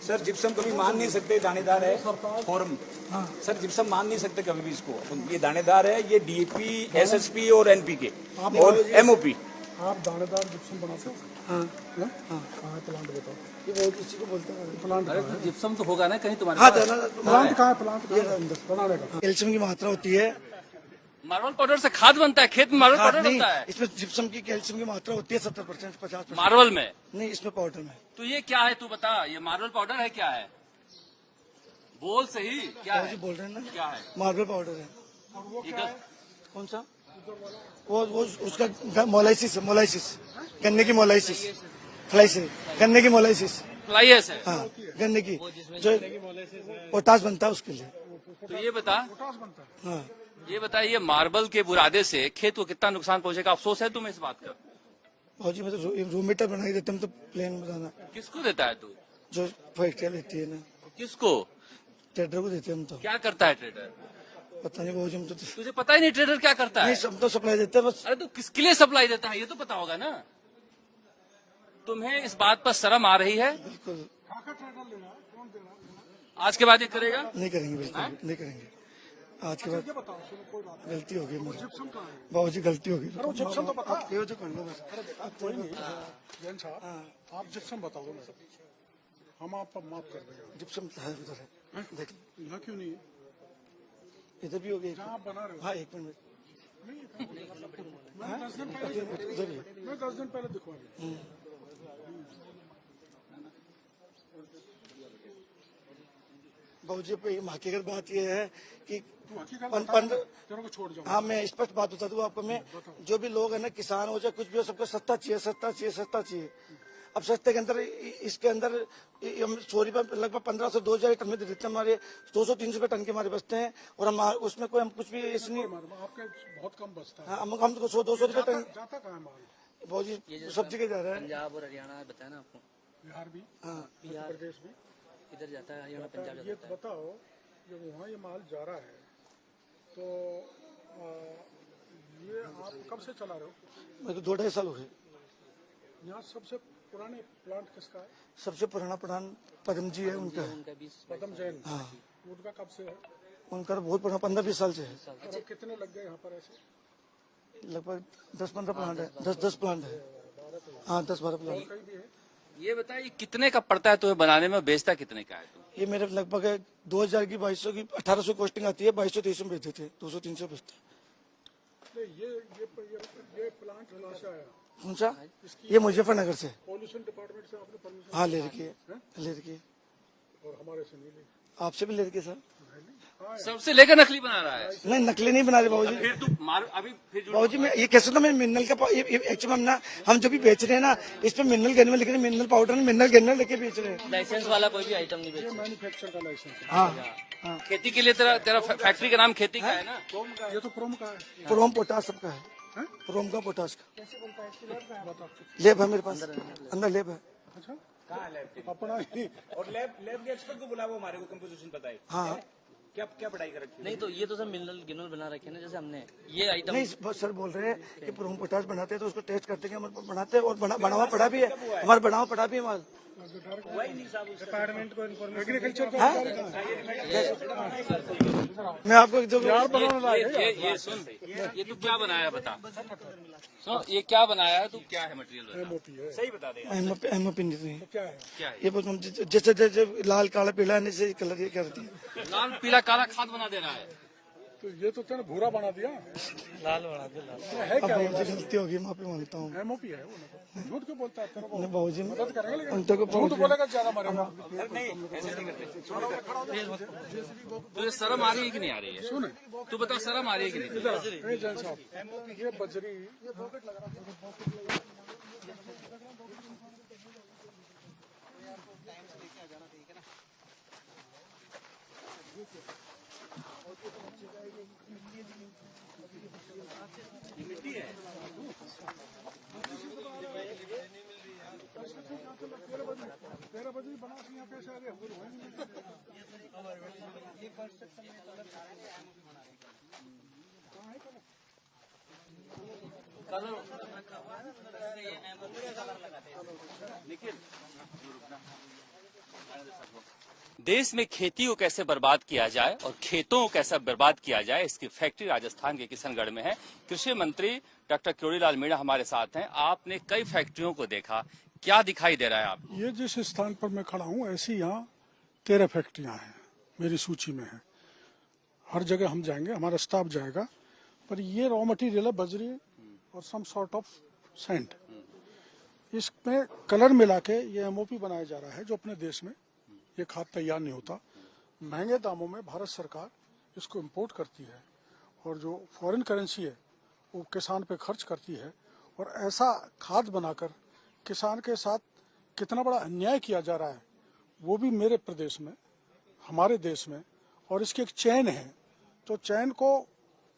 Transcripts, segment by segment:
Sir gypsum कभी मान नहीं सकते, दानेदार है फॉर्म। सर जिप्सम मान नहीं सकते कभी भी इसको, ये दानेदार है, ये डीएपी, एसएसपी और एनपीके और एमओपी। आप दानेदार जिप्सम बनाते हो? हाँ। कहाँ है प्लांट बताओ? ये वो किसी को बोलते हैं प्लांट। अरे तो जिप्सम तो होगा ना कहीं तुम्हारे हाँ, पास? प्लांट कहाँ है? प्लांट ये अंदर बनाने का कैल्शियम की मात्रा होती है। मार्बल पाउडर से खाद बनता है, खेत में मार्बल पाउडर नहीं, बनता है इसमें जिप्सम की कैल्शियम की मात्रा होती है 70%, 50%। मार्बल में? नहीं, इसमें पाउडर में। तो ये क्या है तू बता, ये मार्बल पाउडर है क्या है? बोल सही, क्या है? बोल रहे हैं ना, क्या है? मार्बल पाउडर है। ये कौन सा? वो उसका मोलाइसिस है, मोलाइसिस, गन्ने की मोलाइसिस, फ्लाइसिस, गन्ने की मोलाइसिस। फ्लाइस है? हाँ, गन्ने की जो पोटास बनता है उसके लिए। तो ये बता, हाँ, ये बता, ये मार्बल के बुरादे से खेत को कितना नुकसान पहुंचेगा? अफसोस है तुम्हें इस बात का? फौजी में तो रूम मीटर बना ही देते हम तो प्लेन बताना। किसको देता है तू? जो फैक्ट्रियाँ लेती है ना, किसको? ट्रेडर को देते हैं हम तो। क्या करता है ट्रेडर? पता नहीं फौजी में तो तुझे पता ही नहीं ट्रेडर क्या करता है? नहीं, हम तो सप्लाई देते हैं बस। अरे तो किसके लिए सप्लाई देता है ये तो पता होगा ना। तुम्हें इस बात पर शर्म आ रही है? बिल्कुल आज के बाद ये करेगा? नहीं करेंगे, बिल्कुल नहीं करेंगे। आज के बाद गलती हो गई मुझे, बाबूजी गलती हो गई। जिप्सम तो बता, ये जो कर लो बस। कोई नहीं जैन साहब, आप जिप्सम बता दो, हम आपको माफ कर देंगे। जिप्सम है उधर है, देख यहाँ क्यों नहीं है? इधर भी हो गया, आप बना रहे हो। हाँ, 1 मिनट, मैं 10 दिन पहले दिखवा दिया। बाबूजी पे हकीकत बात यह है कि हाँ, मैं स्पष्ट बात बता दूँ आपको। मैं जो भी लोग है ना, किसान हो चाहे कुछ भी हो, सबको सस्ता चाहिए, सस्ता चाहिए, सस्ता चाहिए। अब सस्ते के अंदर, इसके अंदर चोरी पर लगभग 1500 से 2000 टन में दे देते हैं। हमारे 200-300 रुपए टन के हमारे बचते हैं, और हम उसमें कोई हम कुछ भी इसलिए आपके बहुत कम बचता है। हाँ, हम तो 100-200 रुपए टन जाता कहाँ है माल? बहुत सब जगह जा रहा है। पंजाब और हरियाणा बताया ना आपको, बिहार भी, हाँ, मध्य प्रदेश भी इधर जाता है, हरियाणा पंजाब ये जाता है। बताओ, जब वहाँ ये माल जा रहा है तो ये आप कब से चला रहे हो? मेरे को 2-2.5 साल हो गए। यहाँ सबसे पुराने प्लांट किसका है? सबसे पुराना प्लांट पदम जी है, उनका है। पदम जैन, हाँ। उनका कब से है? उनका बहुत पुराना, 15-20 साल से है। और कितने लग गए यहाँ पर ऐसे? लगभग 10-15 प्लांट है, 10 प्लांट है। हाँ, 10-12 प्लांट। ये बताइए कितने का पड़ता है तुम्हें बनाने में, बेचता कितने का है तुम? ये मेरे लगभग 2000 की, 2200 की, 1800 कॉस्टिंग आती है, 2200-2300 में बेचते थे, 200-300 बेचते हैं। ये प्लांट कहाँ से आया? कौन सा? ये मुजफ्फरनगर से, पॉल्यूशन डिपार्टमेंट से आपने परमिशन? हाँ, ले रखी है, ले रखी है। और हमारे से नहीं ली? आपसे भी ले रखी है सर। सबसे लेकर नकली बना रहा है? नहीं, नकली नहीं बना रहे बाबूजी। फिर तू मार अभी फिर बाबूजी, मैं ये कैसे, तो मैं मिनरल का एक्चुअली हम जो भी बेच रहे हैं ना, इस पे मिनरल गन में लिख रहे हैं, मिनरल पाउडर, मिनरल गन लेके बेच रहे हैं। लाइसेंस वाला कोई भी आइटम नहीं बेचता। मैन्युफैक्चर का लाइसेंस। हाँ, खेती के लिए तेरा फैक्ट्री का नाम खेती का है ना? ये तो क्रोम का है, क्रोम पोटास सबका है, क्रोम का, पोटास का। लेब है मेरे पास, अंदर लेब है। अच्छा, कहाँ है लैब? अपना और लैब के एक्सपर्ट को बुलाओ, हमारे को कंपोजिशन बताए। हाँ, क्या पढ़ाई कर रखी है? नहीं तो ये तो सब मिनरल गिनरल बना रखे हैं ना, जैसे हमने ये आइटम। नहीं सर, बोल रहे हैं कि क्रोम पोटास बनाते हैं तो उसको टेस्ट करते हैं, हम बनाते हैं, और बना हुआ पड़ा भी है, हमारा बना हुआ पड़ा भी है माल। डिपार्टमेंट को एग्रीकल्चर को मैं आपको ये सुन, ये तू क्या बनाया बता। सुन, ये क्या बनाया है तू, क्या है मटेरियल? सही बता दे। एमओपी नहीं क्या है ये जैसे जैसे लाल काला पीला है, कलर ये क्या रहती है? लाल पीला काला खाद बना दे रहा है। तो ये तो तेने भूरा बना दिया, लाल बना दिया। है क्या? गलती होगी, माफी मांगता हूँ। एमओपी है वो, झूठ क्यों बोलता है? बाबूजी मदद करेंगे, उनको झूठ बोलेगा ज्यादा मरेगा। तुझे शर्म आ रही है कि नहीं आ रही है? सुन, तू बता, शर्म आ रही है कि नहीं? जैन साहब, ये बजरी, ये पॉकेट लग रहा है। तेरा बजरी बना यहाँ कैसे आ गया? कलर देश में खेती को कैसे बर्बाद किया जाए और खेतों को कैसे बर्बाद किया जाए, इसकी फैक्ट्री राजस्थान के किशनगढ़ में है। कृषि मंत्री डॉक्टर क्योड़ीलाल मीणा हमारे साथ हैं। आपने कई फैक्ट्रियों को देखा, क्या दिखाई दे रहा है आपको? ये जिस स्थान पर मैं खड़ा हूँ ऐसी यहाँ 13 फैक्ट्रियां हैं, मेरी सूची में है। हर जगह हम जाएंगे, हमारा स्टाफ जाएगा, पर ये रॉ मटेरियल है बजरी और सम सॉर्ट ऑफ सैंड। इसमें कलर मिला के ये एमओपी बनाया जा रहा है, जो अपने देश में ये खाद तैयार नहीं होता। महंगे दामों में भारत सरकार इसको इंपोर्ट करती है और जो फॉरेन करेंसी है वो किसान पे खर्च करती है। और ऐसा खाद बनाकर किसान के साथ कितना बड़ा अन्याय किया जा रहा है वो भी मेरे प्रदेश में, हमारे देश में। और इसकी एक चैन है, तो चैन को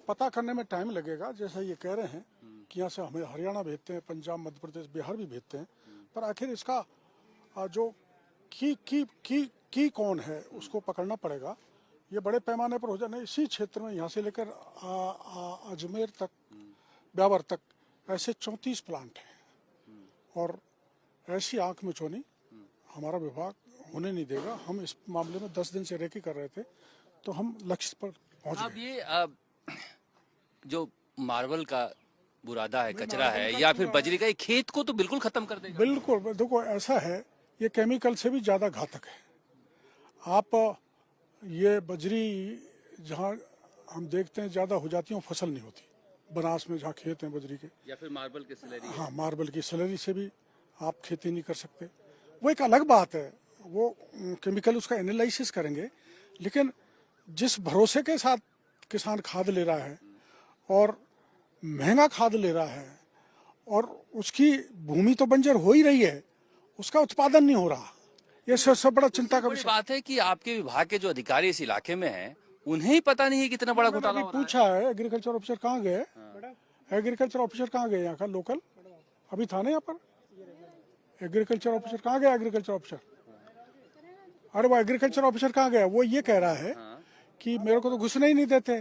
पता करने में टाइम लगेगा। जैसा ये कह रहे हैं कि यहाँ से हमें हरियाणा भेजते हैं, पंजाब, मध्य प्रदेश, बिहार भी भेजते हैं, पर आखिर इसका जो की कौन है उसको पकड़ना पड़ेगा। ये बड़े पैमाने पर हो जाए। इसी क्षेत्र में यहाँ से लेकर अजमेर तक, ब्यावर तक ऐसे 34 प्लांट हैं और ऐसी आंख में चोनी हमारा विभाग होने नहीं देगा। हम इस मामले में 10 दिन से रेकी कर रहे थे, तो हम लक्ष्य पर पहुंच अब गए। ये जो मार्बल का बुरादा है, कचरा है, या फिर बजरी का, ये खेत को तो बिल्कुल खत्म कर देगा। बिल्कुल, देखो ऐसा है, ये केमिकल से भी ज्यादा घातक है। आप ये बजरी जहाँ हम देखते हैं ज्यादा हो जाती है, फसल नहीं होती। बनास में जहाँ खेत हैं बजरी के, या फिर मार्बल की स्लरी। हाँ, मार्बल की स्लरी से भी आप खेती नहीं कर सकते। वो एक अलग बात है, वो केमिकल उसका एनालिसिस करेंगे। लेकिन जिस भरोसे के साथ किसान खाद ले रहा है और महंगा खाद ले रहा है और उसकी भूमि तो बंजर हो ही रही है, उसका उत्पादन नहीं हो रहा, ये सबसे बड़ा चिंता का बड़ी विषय। बात है कि आपके विभाग के जो अधिकारी इस इलाके में हैं, उन्हें ही पता नहीं है कितना बड़ा घोटाला अभी हो रहा है। पूछा है, एग्रीकल्चर ऑफिसर कहाँ गए? एग्रीकल्चर ऑफिसर कहाँ गए यहाँ का लोकल? अभी था ना यहाँ पर एग्रीकल्चर ऑफिसर? कहाँ गया एग्रीकल्चर ऑफिसर? अरे वो एग्रीकल्चर ऑफिसर कहाँ गया? वो ये कह रहा है कि मेरे को तो घुसने ही नहीं देते।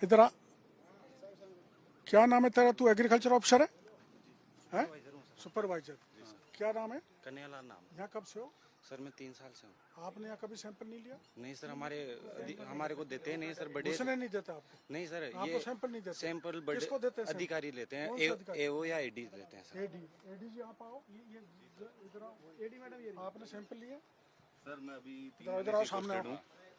इधर आ, क्या नाम है तेरा? तू एग्रीकल्चर ऑफिसर है? सुपरवाइजर। क्या नाम है? कन्हैयालाल नाम। यहाँ कब से हो? सर मैं 3 साल से हूँ। आपने यहाँ कभी सैंपल नहीं लिया? नहीं सर, हमारे को देते हैं नहीं सर, बड़े घुसने नहीं देता आपको? नहीं सर, आपको ये सैंपल नहीं देते? सैंपल किसको देते बड़े हैं? अधिकारी लेते हैं, कौन से अधिकारी? एओ या एडी लेते हैं सर। एडी जी आप आओ, ये इधर आओ। एडी मैडम, ये आपने सैंपल लिया? सर मैं अभी इधर आओ, सामने आओ।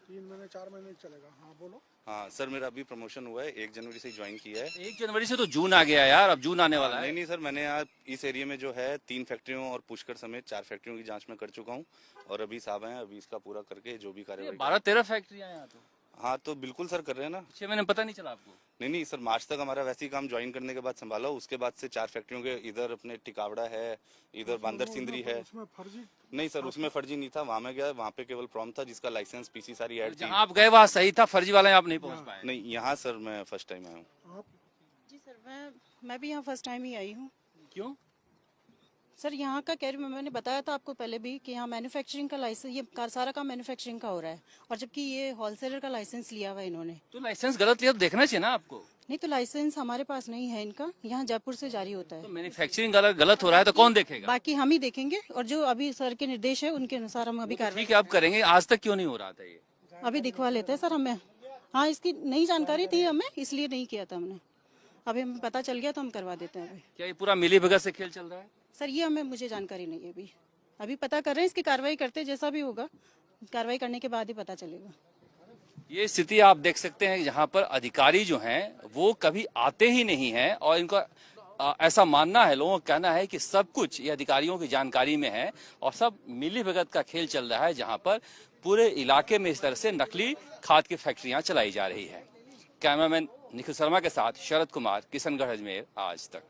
3 महीने 4 महीने चलेगा। हाँ बोलो। हाँ सर, मेरा अभी प्रमोशन हुआ है, 1 जनवरी से ज्वाइन किया है। 1 जनवरी से तो जून आ गया यार, अब जून आने वाला है। नहीं नहीं सर, मैंने आज इस एरिया में जो है 3 फैक्ट्रियों और पुष्कर समेत 4 फैक्ट्रियों की जांच में कर चुका हूँ और अभी साहब हैं, अभी इसका पूरा करके जो भी कार्रवाई। 12-13 फैक्ट्रियां यहाँ तो। हाँ तो बिल्कुल सर कर रहे हैं ना। 6 महीने पता नहीं चला आपको? नहीं नहीं सर, मार्च तक हमारा वैसे ही काम ज्वाइन करने के बाद संभाला। उसके बाद से 4 फैक्ट्रियों के, इधर अपने टिकावड़ा है, इधर बांदर सिंदरी है। उसमें फर्जी? नहीं सर, उसमें फर्जी नहीं था। वहाँ में गया, वहाँ पे केवल प्रॉम था जिसका लाइसेंस पीसी सारी ऐड थी। जहाँ आप गए वहाँ सही था, फर्जी वाले आप नहीं पहुँच पाए। नहीं, यहाँ सर मैं फर्स्ट टाइम आया हूँ। जी सर, मैं भी यहाँ फर्स्ट टाइम ही आई हूँ। क्यों? सर यहाँ का मैंने बताया था आपको पहले भी कि यहाँ मैन्युफैक्चरिंग का लाइसेंस, ये सारा काम मैन्युफैक्चरिंग का हो रहा है, और जबकि ये होलसेलर का लाइसेंस लिया हुआ है इन्होंने। तो लाइसेंस गलत लिया तो देखना चाहिए ना आपको। नहीं, तो लाइसेंस हमारे पास नहीं है इनका, यहाँ जयपुर से जारी होता तो है। मैन्युफैक्चरिंग गलत हो रहा है तो कौन देखेगा? बाकी हम ही देखेंगे, और जो अभी सर के निर्देश है उनके अनुसार हम अभी कार्रवाई। ठीक है, अब करेंगे। आज तक क्यों नहीं हो रहा था ये? अभी दिखवा लेते हैं सर हमें। हाँ, इसकी नई जानकारी थी हमें, इसलिए नहीं किया था हमने। अभी हमें पता चल गया तो हम करवा देते हैं। अभी क्या ये पूरा मिली भगत से खेल चल रहा है? सर ये मुझे जानकारी नहीं है। अभी पता कर रहे हैं, इसकी कार्रवाई करते हैं, जैसा भी होगा कार्रवाई करने के बाद ही पता चलेगा। ये स्थिति आप देख सकते हैं, यहाँ पर अधिकारी जो हैं वो कभी आते ही नहीं हैं और इनका ऐसा मानना है, लोगों का कहना है कि सब कुछ ये अधिकारियों की जानकारी में है और सब मिली भगत का खेल चल रहा है, जहाँ पर पूरे इलाके में इस तरह से नकली खाद की फैक्ट्रियां चलाई जा रही है। कैमरामैन निखिल शर्मा के साथ शरद कुमार, किशनगढ़, अजमेर, आज तक।